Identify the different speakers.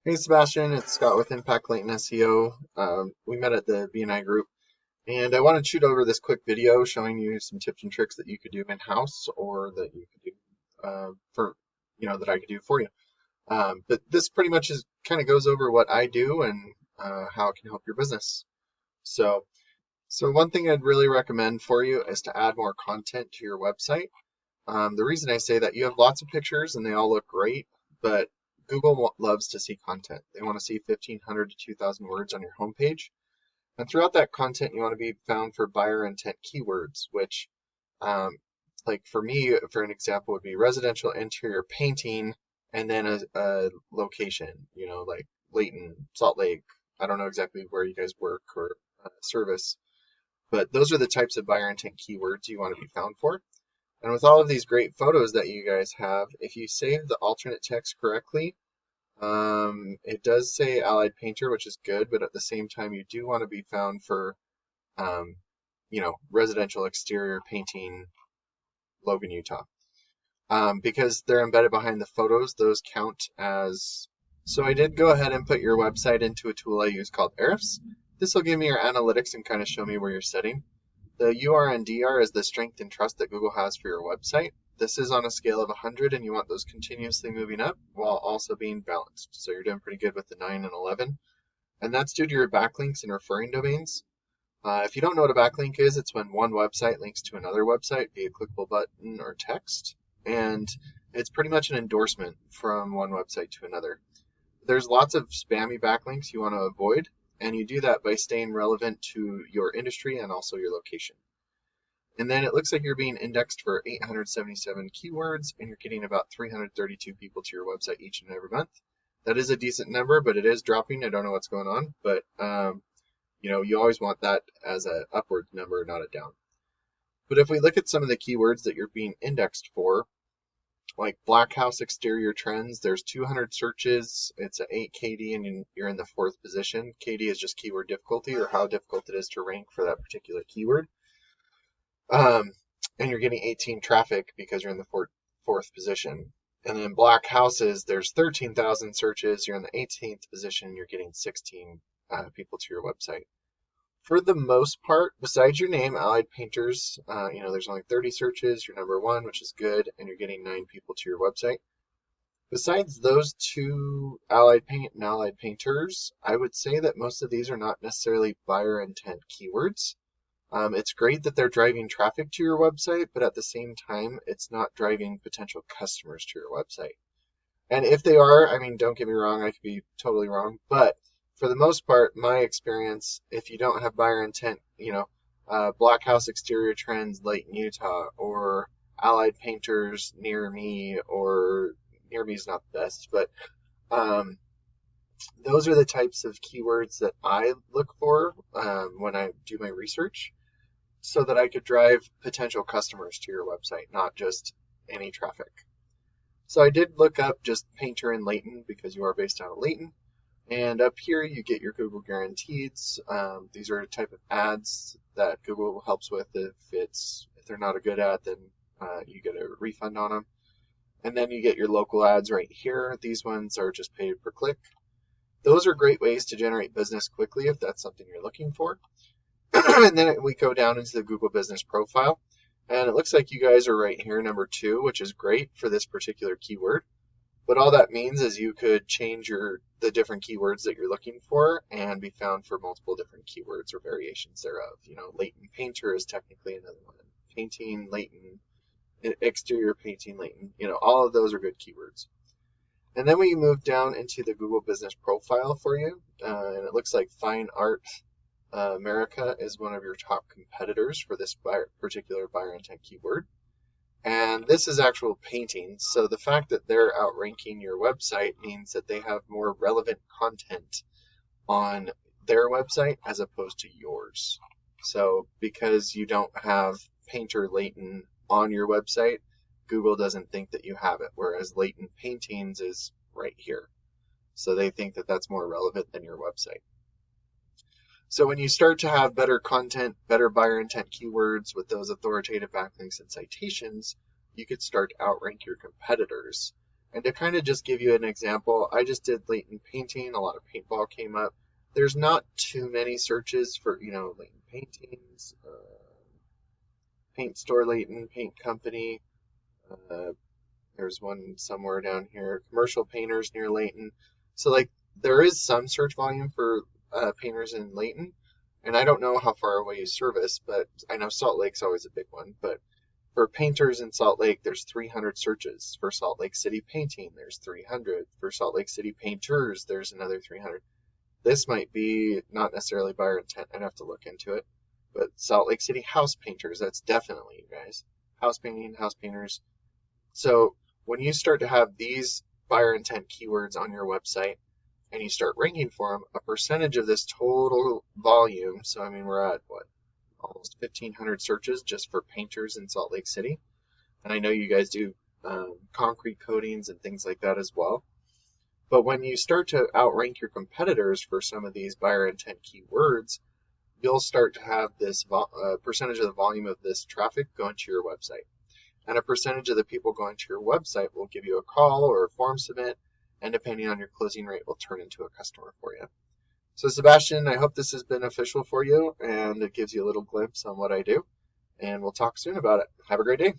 Speaker 1: Hey Sebastian, it's Scott with Impact Layton SEO. We met at the BNI group, and I want to shoot over this quick video showing you some tips and tricks that you could do in-house or that you could do that I could do for you. But this pretty much is kind of goes over what I do and how it can help your business. So, so one thing I'd really recommend for you is to add more content to your website. The reason I say that, you have lots of pictures and they all look great, but Google loves to see content. They want to see 1,500 to 2,000 words on your homepage. And throughout that content, you want to be found for buyer intent keywords, which, um, like for me, for an example, would be residential interior painting and then a location, like Layton, Salt Lake. I don't know exactly where you guys work or service, but those are the types of buyer intent keywords you want to be found for. And with all of these great photos that you guys have, if you save the alternate text correctly, it does say Allied Painter, which is good, but at the same time, you do want to be found for, um, residential exterior painting, Logan, Utah. Because they're embedded behind the photos, those count as. So I did go ahead and put your website into a tool I use called Ahrefs. This will give me your analytics and kind of show me where you're setting. The URNDR is the strength and trust that Google has for your website. This is on a scale of 100, and you want those continuously moving up while also being balanced. So you're doing pretty good with the 9 and 11. And that's due to your backlinks and referring domains. If you don't know what a backlink is, it's when one website links to another website via clickable button or text. And it's pretty much an endorsement from one website to another. There's lots of spammy backlinks you want to avoid, and you do that by staying relevant to your industry and also your location. And then it looks like you're being indexed for 877 keywords, and you're getting about 332 people to your website each and every month. That is a decent number, but it is dropping. I don't know what's going on, but you always want that as an upward number, not a down. But if we look at some of the keywords that you're being indexed for, like Black House exterior trends, there's 200 searches. It's an 8 KD, and you're in the 4th position. KD is just keyword difficulty, or how difficult it is to rank for that particular keyword. Um, and you're getting 18 traffic because you're in the fourth position. And then Black Houses, there's 13,000 searches. You're in the 18th position. You're getting 16 people to your website. For the most part, besides your name, Allied Painters, there's only 30 searches. You're number 1, which is good, and you're getting 9 people to your website. Besides those two, Allied Paint and Allied Painters, I would say that most of these are not necessarily buyer intent keywords. It's great that they're driving traffic to your website, but at the same time, it's not driving potential customers to your website. And if they are, I mean, don't get me wrong, I could be totally wrong, but for the most part, my experience, if you don't have buyer intent, Black House exterior trends, Layton, Utah, or Allied Painters near me, or near me is not the best, but um, those are the types of keywords that I look for when I do my research, so that I could drive potential customers to your website, not just any traffic. So I did look up just Painter in Layton because you are based out of Layton. And up here you get your Google guarantees. These are a type of ads that Google helps with. If they're not a good ad, then you get a refund on them. And then you get your local ads right here. These ones are just paid per click. Those are great ways to generate business quickly if that's something you're looking for. And then we go down into the Google Business Profile. And it looks like you guys are right here, number 2, which is great for this particular keyword. But all that means is you could change the different keywords that you're looking for and be found for multiple different keywords or variations thereof. Layton Painter is technically another one. Painting, Layton, exterior painting, Layton. All of those are good keywords. And then we move down into the Google Business Profile for you. And it looks like Fine Art America is one of your top competitors for this particular buyer intent keyword. And this is actual paintings. So the fact that they're outranking your website means that they have more relevant content on their website as opposed to yours. So because you don't have Painter Layton on your website, Google doesn't think that you have it, whereas Layton Paintings is right here. So they think that that's more relevant than your website. So when you start to have better content, better buyer intent keywords with those authoritative backlinks and citations, you could start to outrank your competitors. And to kind of just give you an example, I just did Layton painting. A lot of paintball came up. There's not too many searches for, Layton paintings, paint store Layton, paint company. Uh, there's one somewhere down here, commercial painters near Layton. So like there is some search volume for painters in Layton. And I don't know how far away you service, but I know Salt Lake's always a big one. But for painters in Salt Lake, there's 300 searches. For Salt Lake City painting, there's 300. For Salt Lake City painters, there's another 300. This might be not necessarily buyer intent. I'd have to look into it. But Salt Lake City house painters, that's definitely you guys. House painting, house painters. So when you start to have these buyer intent keywords on your website and you start ranking for them, a percentage of this total volume, so I mean we're at what, almost 1,500 searches just for painters in Salt Lake City. And I know you guys do concrete coatings and things like that as well. But when you start to outrank your competitors for some of these buyer intent keywords, you'll start to have this percentage of the volume of this traffic going to your website. And a percentage of the people going to your website will give you a call or a form submit, and depending on your closing rate, will turn into a customer for you. So Sebastian, I hope this is beneficial for you and it gives you a little glimpse on what I do. And we'll talk soon about it. Have a great day.